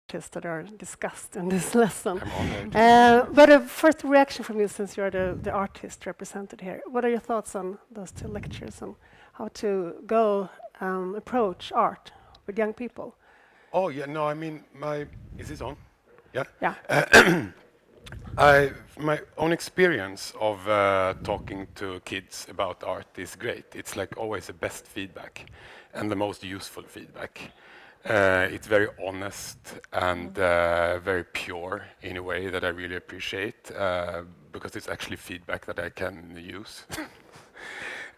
artists that are discussed in this lesson. I'm honored. But a first reaction from you, since you're the artist represented here, what are your thoughts on those two lectures and how to go approach art with young people? Oh yeah, no, I mean is this on? Yeah. Yeah. My own experience of talking to kids about art is great. It's like always the best feedback and the most useful feedback. It's very honest and very pure in a way that I really appreciate because it's actually feedback that I can use.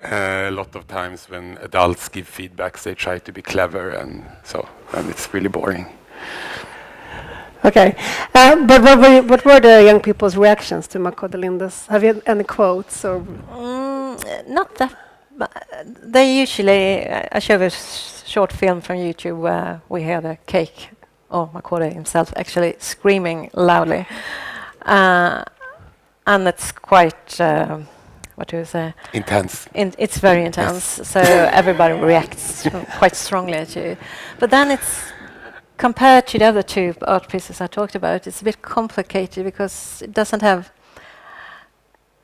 A lot of times when adults give feedbacks, they try to be clever, and it's really boring. Okay, but what were the young people's reactions to Makode Linde's? Have you any quotes or? Not that. They usually. I show a short film from YouTube where we hear the cake, or Makode himself, actually screaming loudly, and it's quite. What do you say? Intense. It's very intense, Yes. so everybody reacts quite strongly to it. But then it's compared to the other two art pieces I talked about, it's a bit complicated because it doesn't have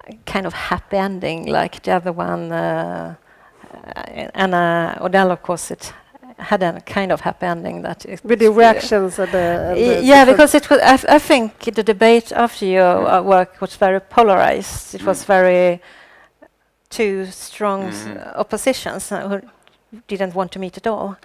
a kind of happy ending like the other one. And Odell, of course, it had a kind of happy ending that With the reactions of the yeah, because it was. I think the debate after your work was very polarized. It was very two strong oppositions who didn't want to meet at all.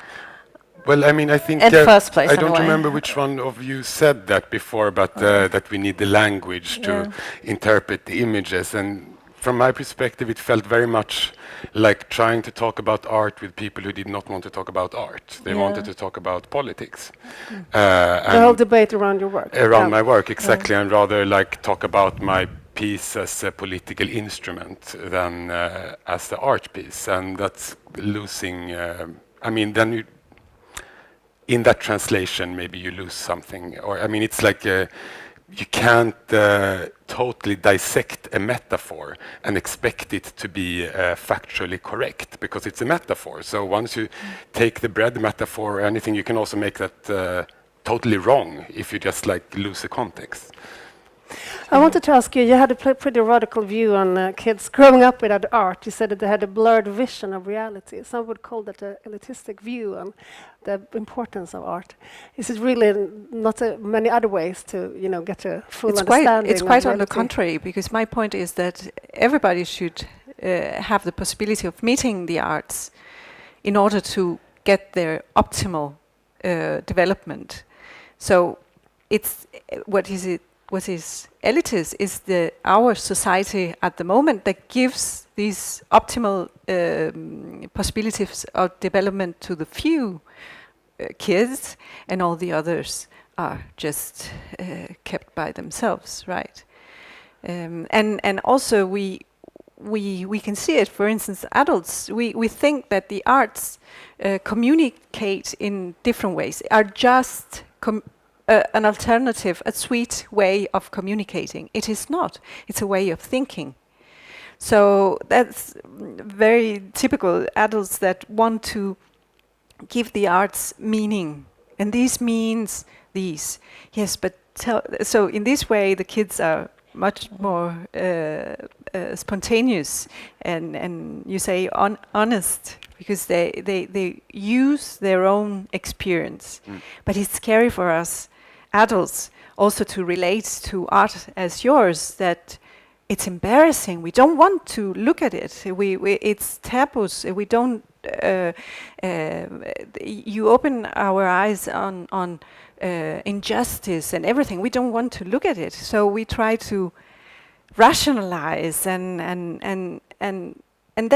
Well, I mean, I think At first place, I don't anyway. remember which one of you said that before, but that we need the language to interpret the images. And from my perspective, it felt very much like trying to talk about art with people who did not want to talk about art. They wanted to talk about politics. the whole debate around your work. Around my work, exactly, and rather like talk about my piece as a political instrument than as the art piece. And that's losing, I mean, then you, in that translation, maybe you lose something. Or, I mean, it's like you can't totally dissect a metaphor and expect it to be factually correct because it's a metaphor. So once you take the bread metaphor or anything, you can also make that totally wrong if you just like lose the context. I wanted to ask you, you had a pretty radical view on kids growing up without art. You said that they had a blurred vision of reality. Some would call that an elitistic view on the importance of art. Is it really not many other ways to, get a full understanding? It's quite of on the reality? contrary, because my point is that everybody should have the possibility of meeting the arts in order to get their optimal development. So it's what is elitist is our society at the moment that gives these optimal possibilities of development to the few kids, and all the others are just kept by themselves, right? And also we can see it. For instance, adults, we think that the arts communicate in different ways, are just an alternative, a sweet way of communicating. It is not. It's a way of thinking. So that's very typical adults that want to give the arts meaning. And this means these. Yes, but so in this way the kids are much more spontaneous and you say honest, because they use their own experience. But it's scary for us adults also to relate to art as yours, that it's embarrassing. We don't want to look at it. It's taboos. We don't. You open our eyes on injustice and everything. We don't want to look at it. So we try to rationalize, and then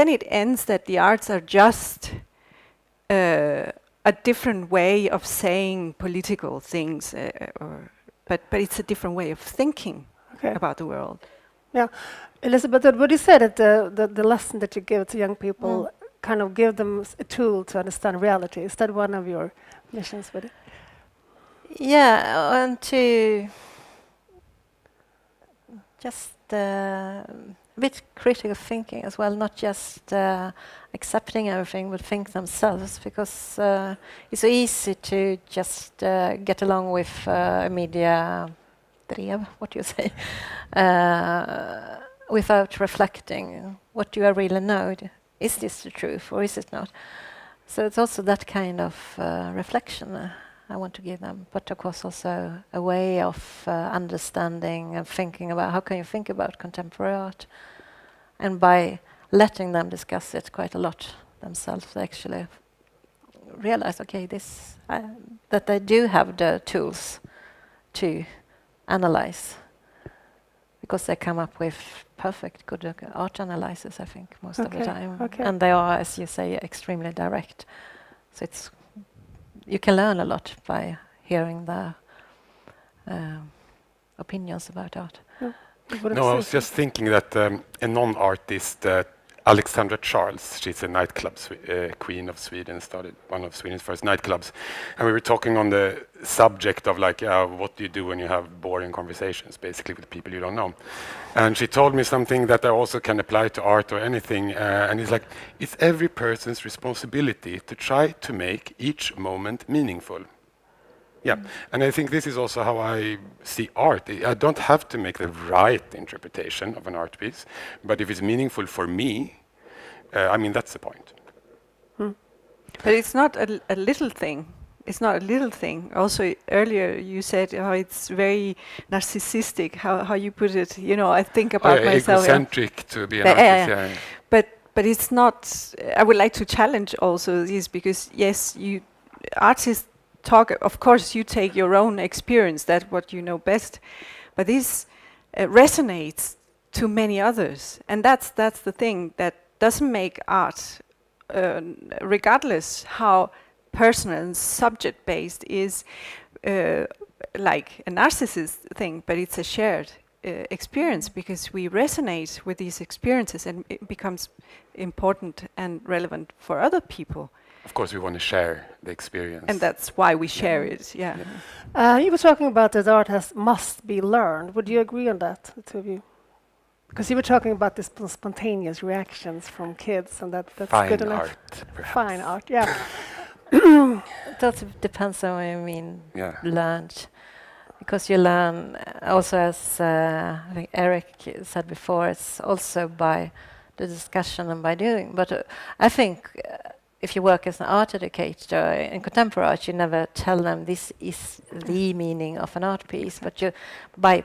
it ends that the arts are just a different way of saying political things, but it's a different way of thinking about the world. Yeah, Elisabeth, would you say that the lesson that you give to young people kind of give them a tool to understand reality? Is that one of your missions with it? Yeah, and to just a bit critical thinking as well, not just accepting everything, but think themselves, because it's so easy to just get along with media drev, what do you say, without reflecting what do I really know. Is this the truth or is it not? So it's also that kind of reflection I want to give them, but of course also a way of understanding and thinking about how can you think about contemporary art. And by letting them discuss it quite a lot themselves, they actually realize, okay, that they do have the tools to analyze, because they come up with perfect, good art analysis, I think, most of the time. Okay. And they are, as you say, extremely direct. So you can learn a lot by hearing their opinions about art. No, I was just thinking that a non-artist, Alexandra Charles, she's a nightclub queen of Sweden, started one of Sweden's first nightclubs. And we were talking on the subject of like, what do you do when you have boring conversations, basically with people you don't know? And she told me something that I also can apply to art or anything. And it's like, it's every person's responsibility to try to make each moment meaningful. Yeah, and I think this is also how I see art. I don't have to make the right interpretation of an art piece, but if it's meaningful for me, I mean, that's the point. But it's not a little thing. It's not a little thing. Also, earlier you said how it's very narcissistic, how you put it. You know, I think about myself. Egocentric to be an artist, yeah. But it's not. I would like to challenge also this, because yes, artists talk. Of course, you take your own experience. That's what you know best. But this resonates to many others, and that's the thing that doesn't make art, regardless how personal and subject-based, is like a narcissist thing, but it's a shared experience, because we resonate with these experiences and it becomes important and relevant for other people. Of course, we want to share the experience. And that's why we share it, yeah. You were talking about that art must be learned. Would you agree on that, the two of you? Because you were talking about this spontaneous reactions from kids, and that's fine good enough. Art, perhaps. Fine art, yeah. It also depends on what you mean, learned. Because you learn also, as I think Eric said before, it's also by the discussion and by doing. But I think if you work as an art educator in contemporary art, you never tell them this is the meaning of an art piece, but by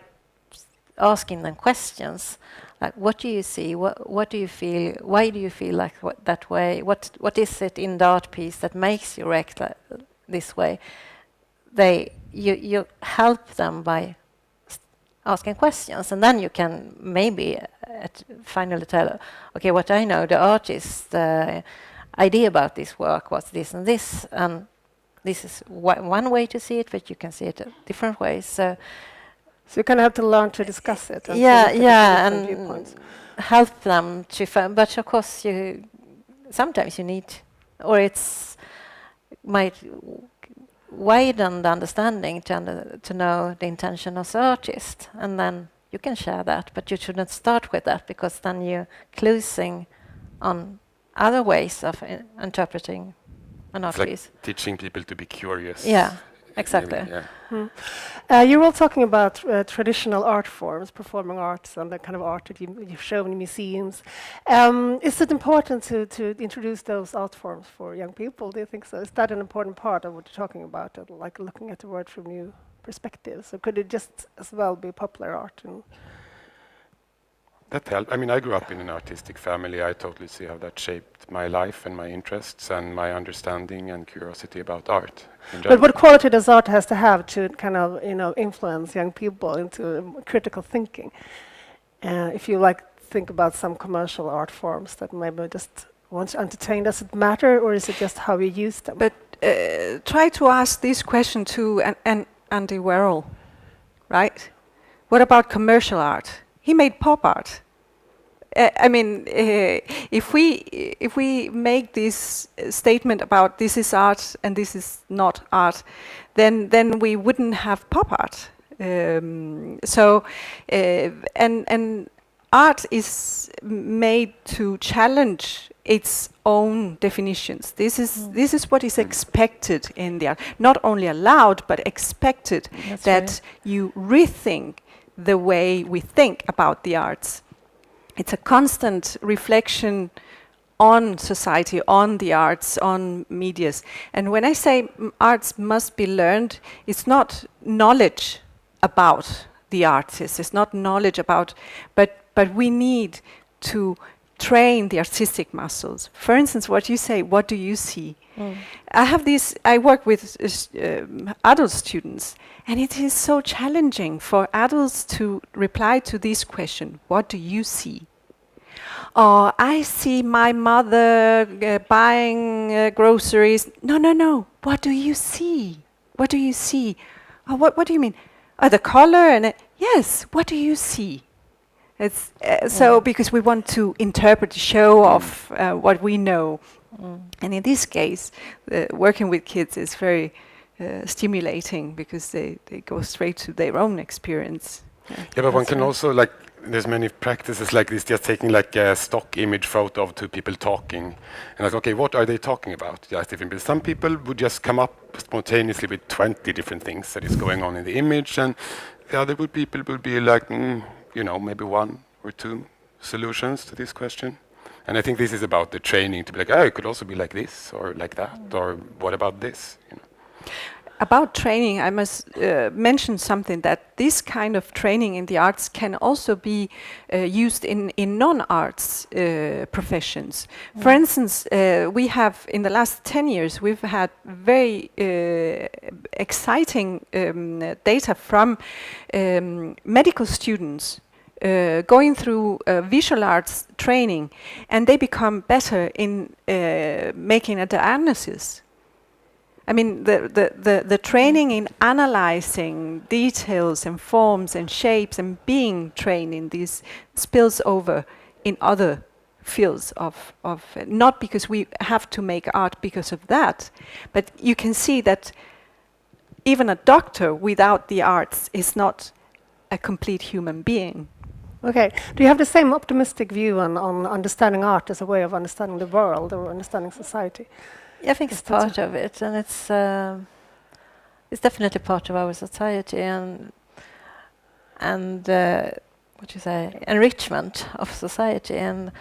asking them questions, like what do you see, what do you feel, why do you feel like that way, what is it in the art piece that makes you react this way? You help them by asking questions, and then you can maybe finally tell, okay, what I know, the artist idea about this work was this and this, and this is one way to see it, but you can see it different ways. So you kind of have to learn to discuss it. And and viewpoints. Help them to find. But of course, sometimes you need, or it's might widen the understanding to know the intention of the artist, and then you can share that. But you shouldn't start with that, because then you're closing on other ways of interpreting an art piece. Like teaching people to be curious. Yeah, exactly. You're all talking about traditional art forms, performing arts, and the kind of art that you've shown in museums. Is it important to introduce those art forms for young people? Do you think so? Is that an important part of what you're talking about, like looking at the world from new perspectives? Or could it just as well be popular art? That helped. I mean, I grew up in an artistic family. I totally see how that shaped my life and my interests and my understanding and curiosity about art. But what quality does art has to have to kind of, influence young people into critical thinking? If you think about some commercial art forms that maybe just want to entertain, does it matter, or is it just how you use them? But try to ask this question to Andy Warhol, right? What about commercial art? He made pop art. I mean, if we make this statement about this is art and this is not art, then we wouldn't have pop art. And art is made to challenge its own definitions. This is what is expected in the art. Not only allowed, but expected. That's That you rethink the way we think about the arts. It's a constant reflection on society, on the arts, on medias. And when I say arts must be learned, it's not knowledge about the artist, it's not knowledge about, but we need to train the artistic muscles. For instance, what you say, what do you see? I work with adult students, and it is so challenging for adults to reply to this question, what do you see? Or I see my mother buying groceries. No, what do you see? What do you see? Oh, what do you mean? The color and yes, what do you see? It's so because we want to interpret, show off what we know. And in this case, working with kids is very stimulating because they go straight to their own experience. Yeah, but one can also, like, there's many practices like this, just taking like a stock image photo of two people talking. And like, okay, what are they talking about? Just different people. Some people would just come up spontaneously with 20 different things that is going on in the image, and the other people would be like, maybe one or two solutions to this question. And I think this is about the training to be like, it could also be like this or like that, or what about this? About training, I must mention something, that this kind of training in the arts can also be used in non-arts professions. For instance, we have, in the last 10 years, we've had very exciting data from medical students going through visual arts training, and they become better in making a diagnosis. I mean, the training in analyzing details and forms and shapes and being trained in these spills over in other fields of not because we have to make art because of that, but you can see that even a doctor without the arts is not a complete human being. Okay. Do you have the same optimistic view on understanding art as a way of understanding the world or understanding society? I think it's part of it, and it's definitely part of our society, and what you say, enrichment of society, and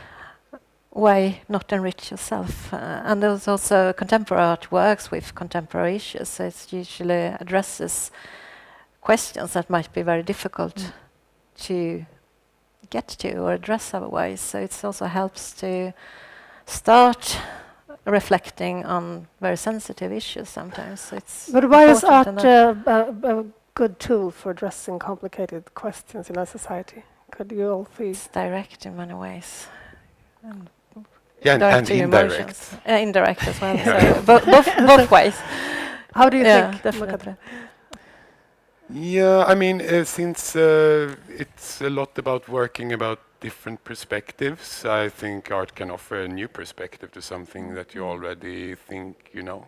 why not enrich yourself? And there's also contemporary art works with contemporary issues, so it usually addresses questions that might be very difficult to get to or address otherwise. So it also helps to start reflecting on very sensitive issues sometimes. So it's But why is art important a good tool for addressing complicated questions in our society? Could you all see? it's direct in many ways. And And direct to indirect. emotions. Indirect as well. So both ways. How do you Yeah, think? definitely. Yeah, I mean, since it's a lot about working about different perspectives, I think art can offer a new perspective to something that you already think you know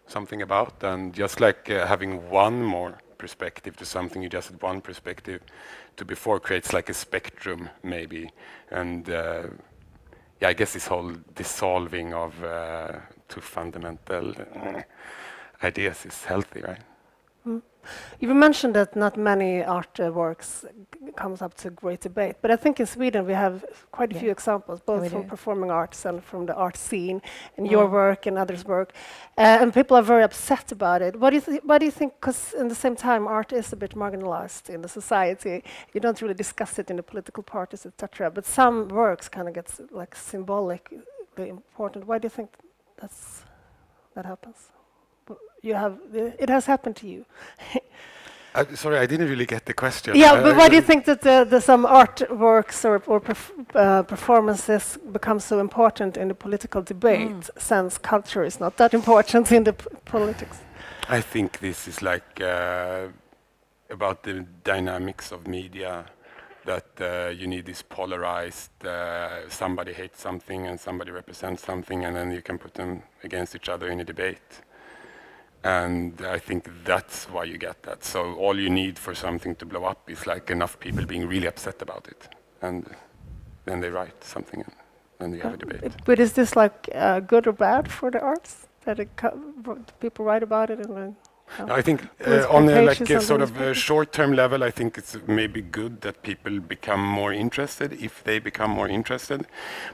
something about. And just like having one more perspective to something you just had one perspective to before creates like a spectrum, maybe. And I guess this whole dissolving of two fundamental ideas is healthy, right? You mentioned that not many artworks comes up to great debate, but I think in Sweden we have quite a few examples, both we from do. performing arts and from the art scene, and your work and others' work, and people are very upset about it. What do you think? Because in the same time, art is a bit marginalized in the society. You don't really discuss it in the political parties, etc. But some works kind of gets like symbolically important. Why do you think that happens? It has happened to you. Sorry, I didn't really get the question. Yeah, but why do you think that some artworks or performances become so important in the political debate, since culture is not that important in the politics? I think this is like about the dynamics of media, that you need this polarized, somebody hates something and somebody represents something, and then you can put them against each other in a debate. And I think that's why you get that. So all you need for something to blow up is like enough people being really upset about it. And then they write something, and then we have a debate. But is this like good or bad for the arts that people write about it and then? I think With on a pages on the sort of newspaper? short-term level, I think it's maybe good that people become more interested if they become more interested.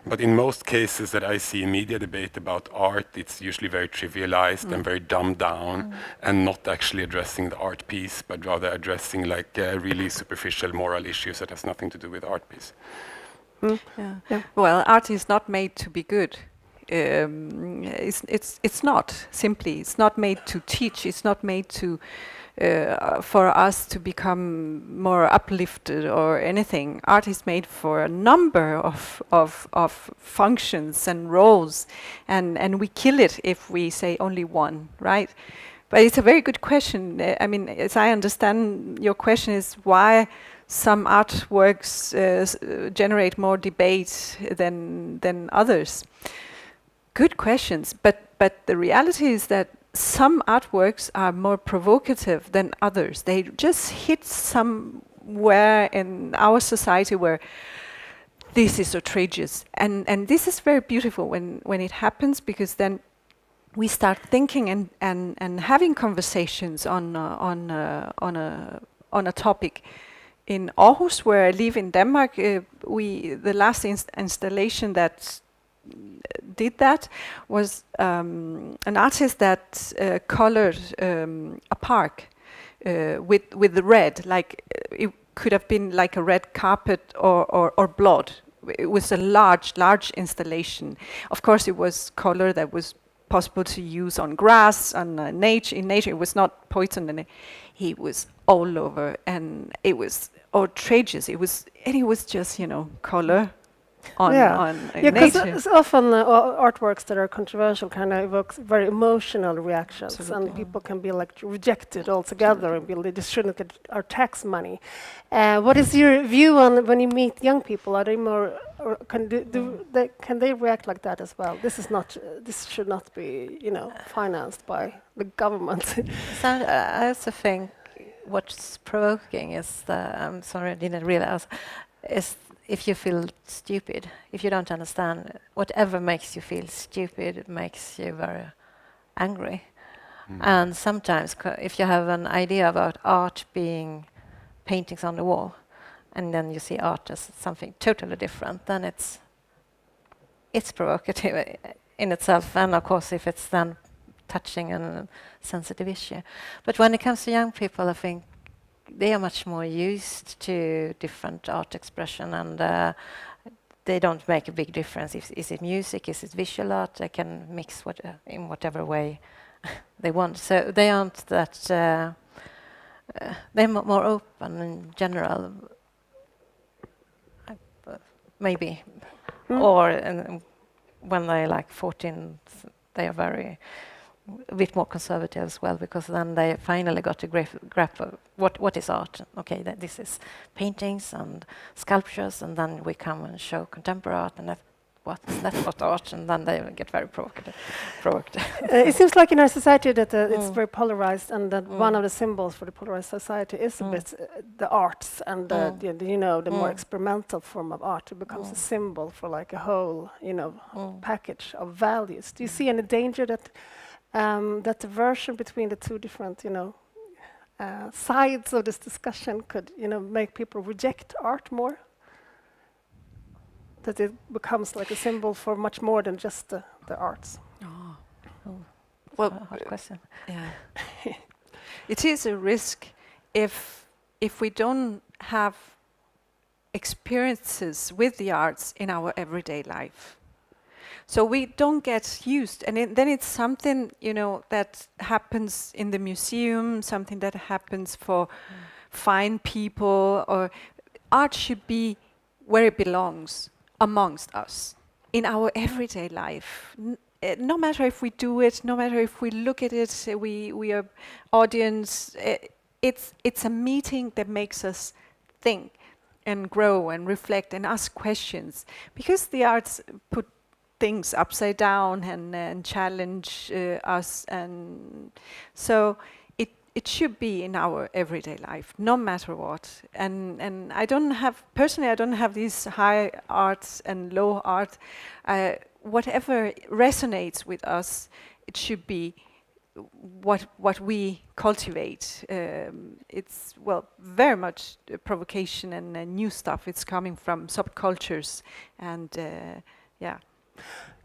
But in most cases that I see in media debate about art, it's usually very trivialized and very dumbed down, and not actually addressing the art piece, but rather addressing like really superficial moral issues that has nothing to do with art piece. Yeah. Well, art is not made to be good. It's not simply. It's not made to teach. It's not made to for us to become more uplifted or anything. Art is made for a number of functions and roles, and we kill it if we say only one, right? But it's a very good question. I mean, as I understand, your question is why some artworks generate more debate than others. Good questions, but the reality is that some artworks are more provocative than others. They just hit somewhere in our society where this is outrageous, and this is very beautiful when it happens, because then we start thinking and having conversations on a topic. In Aarhus, where I live in Denmark, the last installation that did that was an artist that colored a park with the red, like it could have been like a red carpet or blood. It was a large installation. Of course, it was color that was possible to use on grass, on nature. In nature, it was not poison, and he was all over, and it was outrageous. It was just color on because nature. it's often artworks that are controversial kind of evokes very emotional reactions. Absolutely. And people can be like rejected altogether and be they just shouldn't get our tax money. What is your view on when you meet young people? Are they more or can they react like that as well? This should not be financed by the government. So I also think what's provoking is I'm sorry, I didn't realize, is if you feel stupid, if you don't understand, whatever makes you feel stupid makes you very angry. And sometimes if you have an idea about art being paintings on the wall, and then you see art as something totally different, then it's provocative in itself, and of course if it's then touching a sensitive issue. But when it comes to young people, I think they are much more used to different art expression, and they don't make a big difference. Is it music? Is it visual art? They can mix in whatever way they want. So they aren't that. They're more open in general, maybe. Or when they're like 14, they are a bit more conservative as well, because then they finally got a grasp of what is art. Okay, this is paintings and sculptures, and then we come and show contemporary art, and that's not art, and then they get very provoked. It seems like in our society that it's very polarized, and that one of the symbols for the polarized society is a bit the arts and the more experimental form of art. It becomes a symbol for like a whole package of values. Do you see any danger that that diversion between the two different sides of this discussion could make people reject art more? That it becomes like a symbol for much more than just the arts. Well, hard question. Yeah. It is a risk if we don't have experiences with the arts in our everyday life. So we don't get used, and then it's something that happens in the museum, something that happens for fine people, or art should be where it belongs, amongst us, in our everyday life. No matter if we do it, no matter if we look at it, we are audience. It's a meeting that makes us think and grow and reflect and ask questions, because the arts put things upside down and challenge us, and so it should be in our everyday life, no matter what. And I don't have these high arts and low art. Whatever resonates with us, it should be what we cultivate. It's very much provocation and new stuff. It's coming from subcultures, and yeah.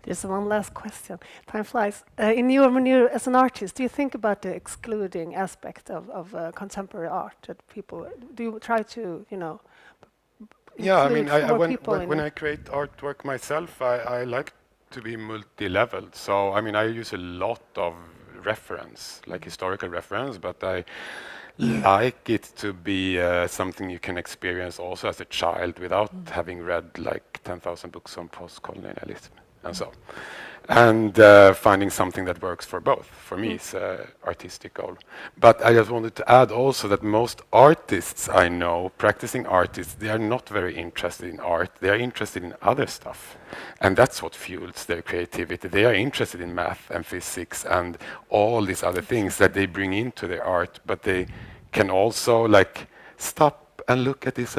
There's one last question. Time flies. When you, as an artist, do you think about the excluding aspect of contemporary art? That people do you try to, Yeah, I mean, include more when people when in I create artwork myself, I like to be multi-leveled. So, I mean, I use a lot of reference, like historical reference, but I like it to be something you can experience also as a child without having read like 10,000 books on post-colonialism and so. And finding something that works for both, for me, is an artistic goal. But I just wanted to add also that most artists I know, practicing artists, they are not very interested in art. They are interested in other stuff. And that's what fuels their creativity. They are interested in math and physics and all these other things that they bring into their art. But they can also like stop and look at this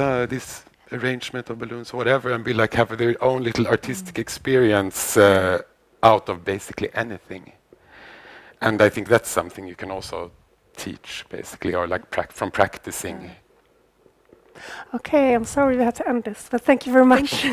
arrangement of balloons or whatever and be like, have their own little artistic experience out of basically anything. And I think that's something you can also teach, basically, or like from practicing. Okay, I'm sorry we had to end this, but thank you very much.